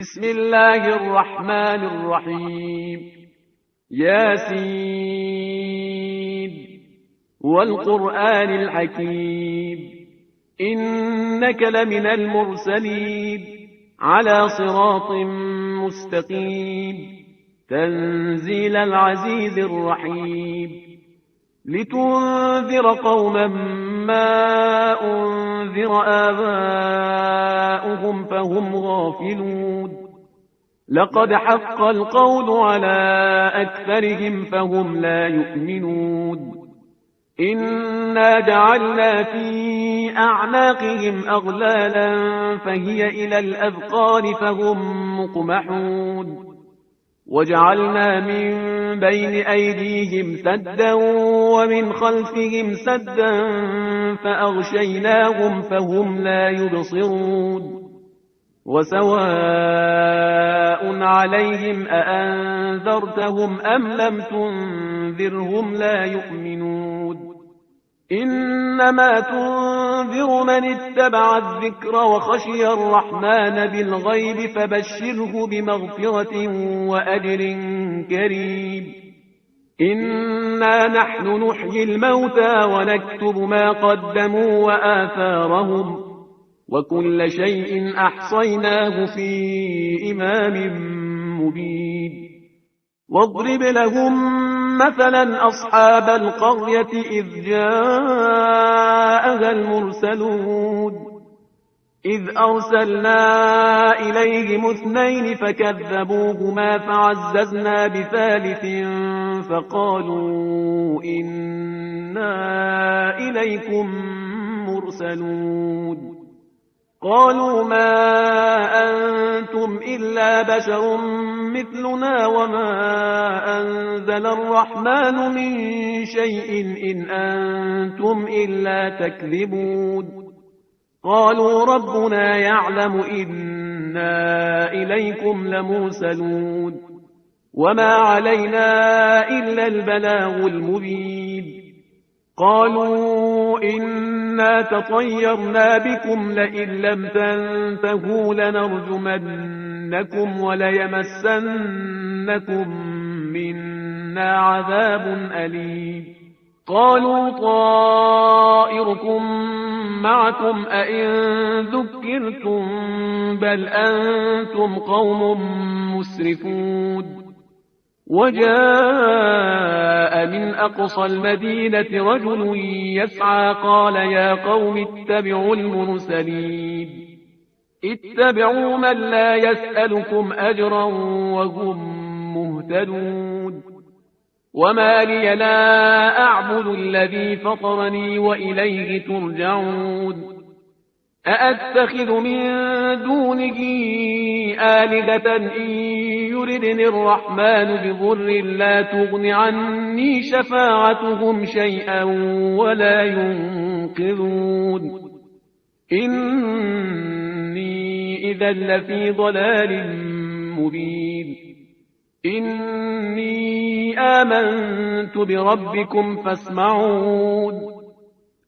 بسم الله الرحمن الرحيم. ياسين والقرآن الحكيم إنك لمن المرسلين على صراط مستقيم تنزيل العزيز الرحيم لتنذر قوما ما أنذر آباؤهم فهم غافلون لقد حق القول على أكثرهم فهم لا يؤمنون إنا جعلنا في أعناقهم أغلالا فهي إلى الأذقان فهم مقمحون وجعلنا من بين أيديهم سدا ومن خلفهم سدا فأغشيناهم فهم لا يبصرون وسواء عليهم أأنذرتهم أم لم تنذرهم لا يؤمنون إنما تنذر من اتبع الذكر وخشي الرحمن بالغيب فبشره بمغفرة وأجر كريم إنا نحن نحيي الموتى ونكتب ما قدموا وآثارهم وكل شيء أحصيناه في إمام مبين واضرب لهم مثلا أصحاب القرية إذ جاءها المرسلون إذ أرسلنا إليهم اثنين فكذبوهما فعززنا بثالث فقالوا إنا إليكم مرسلون قالوا ما أنتم إلا بشر مثلنا وما أنزل الرحمن من شيء إن أنتم إلا تكذبون قالوا ربنا يعلم إنا إليكم لمرسلون وما علينا إلا البلاغ المبين قالوا إنا تطيرنا بكم لئن لم تنتهوا لنرجمنكم وليمسنكم منا عذاب أليم قالوا طائركم معكم أئن ذكرتم بل أنتم قوم مسرفون وجاء من أقصى المدينة رجل يسعى قال يا قوم اتبعوا المرسلين اتبعوا من لا يسألكم أجرا وهم مهتدون وما لي لا أعبد الذي فطرني وإليه ترجعون أأتخذ من دونه آلهة إن يردني الرحمن بضر لا تغن عني شفاعتهم شيئا ولا ينقذون إني إذا لفي ضلال مبين إني آمنت بربكم فاسمعون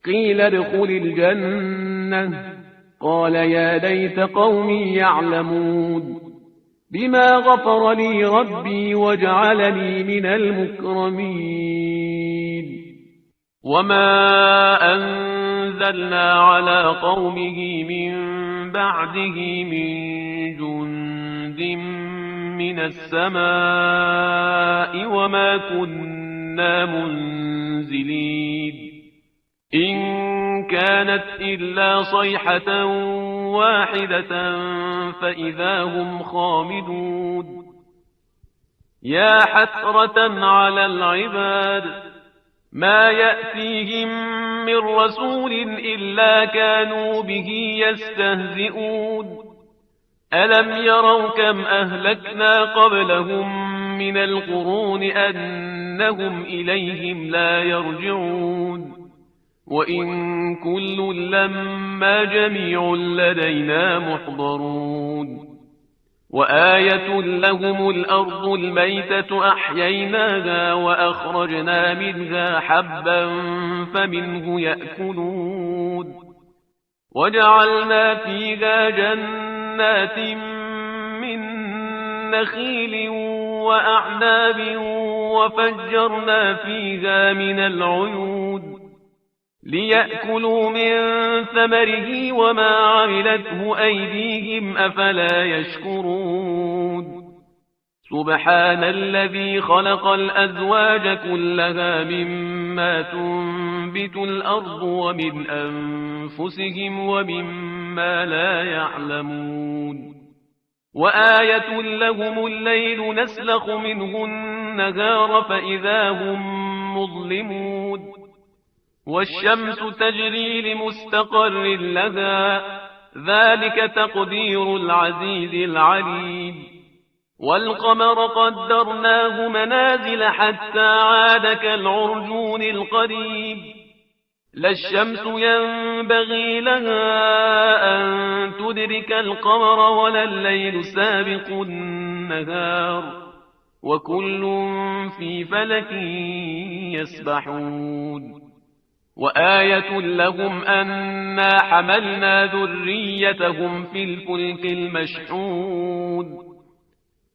قيل ادخل الجنة قال يا ليت قومي يعلمون بما غفر لي ربي وجعلني من المكرمين وما أنزلنا على قومه من بعده من جند من السماء وما كنا منزلين إن كانت إلا صيحة واحدة فإذا هم خامدون يا حسرة على العباد ما يأتيهم من رسول إلا كانوا به يستهزئون ألم يروا كم أهلكنا قبلهم من القرون أنهم إليهم لا يرجعون وإن كل لما جميع لدينا محضرون وآية لهم الأرض الميتة أحييناها وأخرجنا منها حبا فمنه يأكلون وجعلنا فيها جنات من نخيل وأعناب وفجرنا فيها من العيون ليأكلوا من ثمره وما عملته أيديهم أفلا يشكرون سبحان الذي خلق الأزواج كلها مما تنبت الأرض ومن أنفسهم ومما لا يعلمون وآية لهم الليل نسلخ منه النهار فإذا هم مظلمون والشمس تجري لمستقر لها ذلك تقدير العزيز العليم والقمر قدرناه منازل حتى عاد كالعرجون القديم لا الشمس ينبغي لها أن تدرك القمر ولا الليل سابق النهار وكل في فلك يسبحون وآية لهم أنا حملنا ذريتهم في الفلك المشحون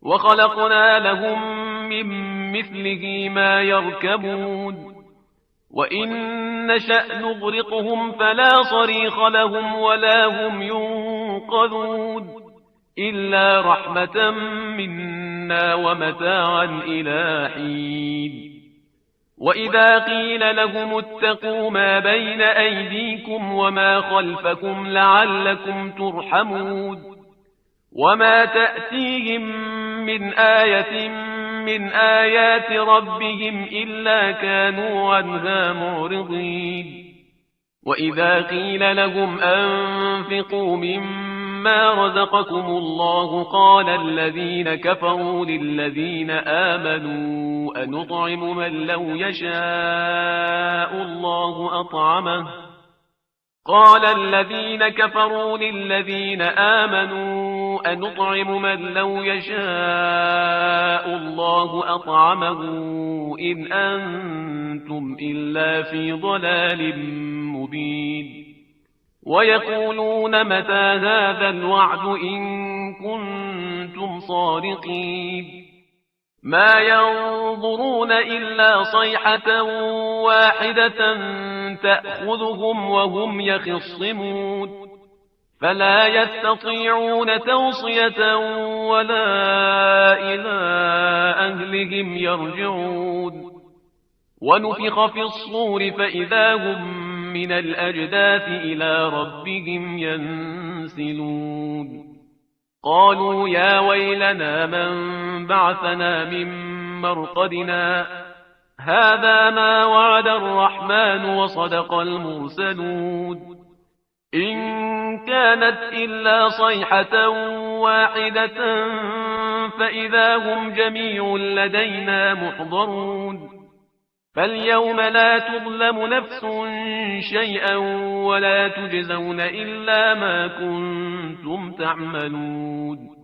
وخلقنا لهم من مثله ما يركبون وإن نشأ نغرقهم فلا صريخ لهم ولا هم ينقذون إلا رحمة منا ومتاعا إلى حين وإذا قيل لهم اتقوا ما بين أيديكم وما خلفكم لعلكم ترحمون وما تأتيهم من آية من آيات ربهم إلا كانوا عنها معرضين وإذا قيل لهم أنفقوا مما رزقكم الله قال الذين كفروا للذين آمنوا أنطعم من لو يشاء الله أطعمه قال الذين كفروا للذين آمنوا أنطعم من لو يشاء الله أطعمه إن أنتم إلا في ضلال مبين ويقولون متى هذا الوعد إن كنتم صادقين ما ينظرون إلا صيحة واحدة تأخذهم وهم يخصمون فلا يستطيعون توصية ولا إلى أهلهم يرجعون ونفخ في الصور فإذا هم من الأجداث إلى ربهم ينسلون قالوا يا ويلنا من بعثنا من مرقدنا هذا ما وعد الرحمن وصدق المرسلون إن كانت إلا صيحة واحدة فإذا هم جميع لدينا محضرون فاليوم لا تظلم نفس شيئا ولا تجزون إلا ما كنتم تعملون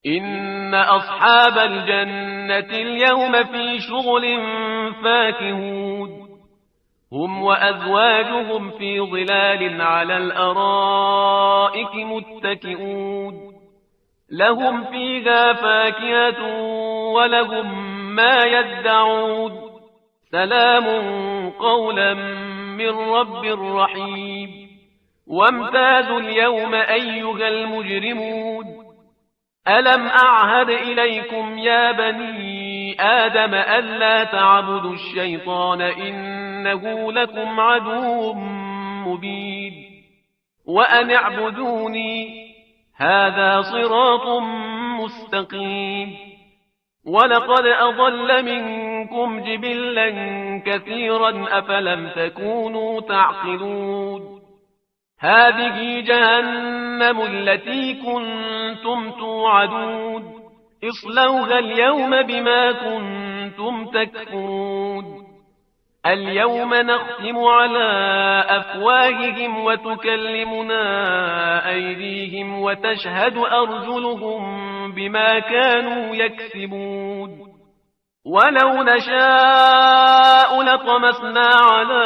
إن أصحاب الجنة اليوم في شغل فاكهون هم وأزواجهم في ظلال على الأرائك متكئون لهم فيها فاكهة ولهم ما يدعون سلام قولا من رب رحيم وامتازوا اليوم أيها المجرمون ألم أعهد إليكم يا بني آدم ألا تعبدوا الشيطان إنه لكم عدو مبين وأن اعبدوني هذا صراط مستقيم ولقد أضل منكم جبلا كثيرا أفلم تكونوا تعقلون هذه جهنم التي كنتم توعدون اصلوها اليوم بما كنتم تكفرون اليوم نختم على أفواههم وتكلمنا أيديهم وتشهد أرجلهم بما كانوا يكسبون ولو نشاء لطمسنا على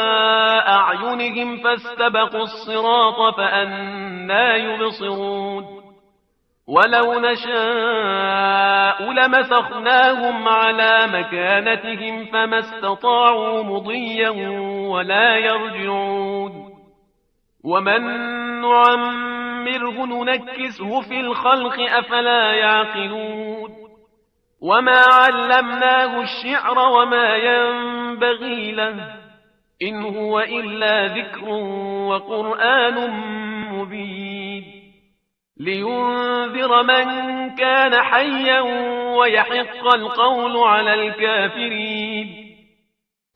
أعينهم فاستبقوا الصراط فأنى يبصرون ولو نشاء لمسخناهم على مكانتهم فما استطاعوا مضيا ولا يرجعون ومن نعمره ننكسه في الخلق أفلا يعقلون وما علمناه الشعر وما ينبغي له إن هو إلا ذكر وقرآن مبين لينذر من كان حيا ويحق القول على الكافرين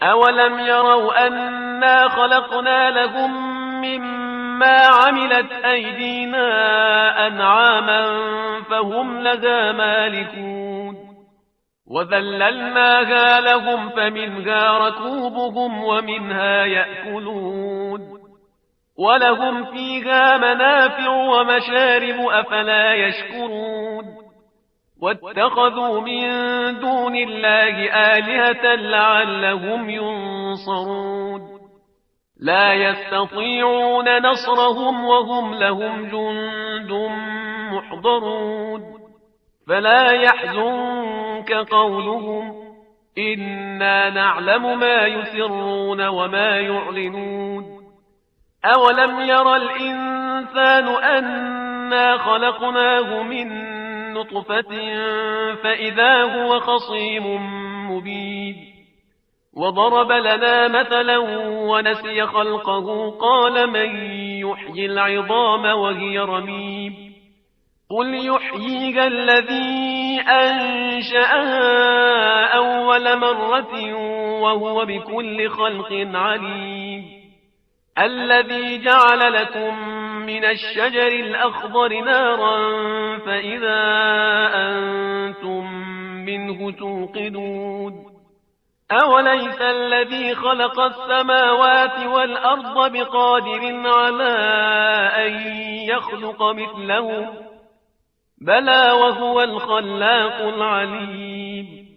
أولم يروا أنا خلقنا لهم مما عملت أيدينا أنعاما فهم لها مالكون وذللناها لهم فمنها ركوبهم ومنها يأكلون ولهم فيها منافع ومشارب أفلا يشكرون واتخذوا من دون الله آلهة لعلهم ينصرون لا يستطيعون نصرهم وهم لهم جند محضرون فلا يحزنك قولهم إنا نعلم ما يسرون وما يعلنون أولم ير الإنسان أنا خلقناه من نطفة فإذا هو خصيم مبين وضرب لنا مثلا ونسي خلقه قال من يحيي العظام وهي رميم قل يحييها الذي أنشأها أول مرة وهو بكل خلق عليم الذي جعل لكم من الشجر الأخضر نارا فإذا أنتم منه توقدون أوليس الذي خلق السماوات والأرض بقادر على أن يخلق مثلهم بلى وهو الخلاق العليم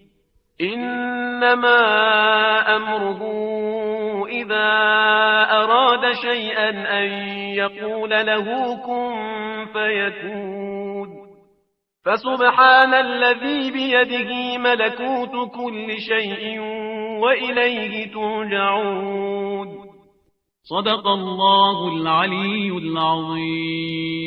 إنما أمره إذا أراد شيئا أن يقول له كن فيكون فسبحان الذي بيده ملكوت كل شيء وإليه ترجعون صدق الله العلي العظيم.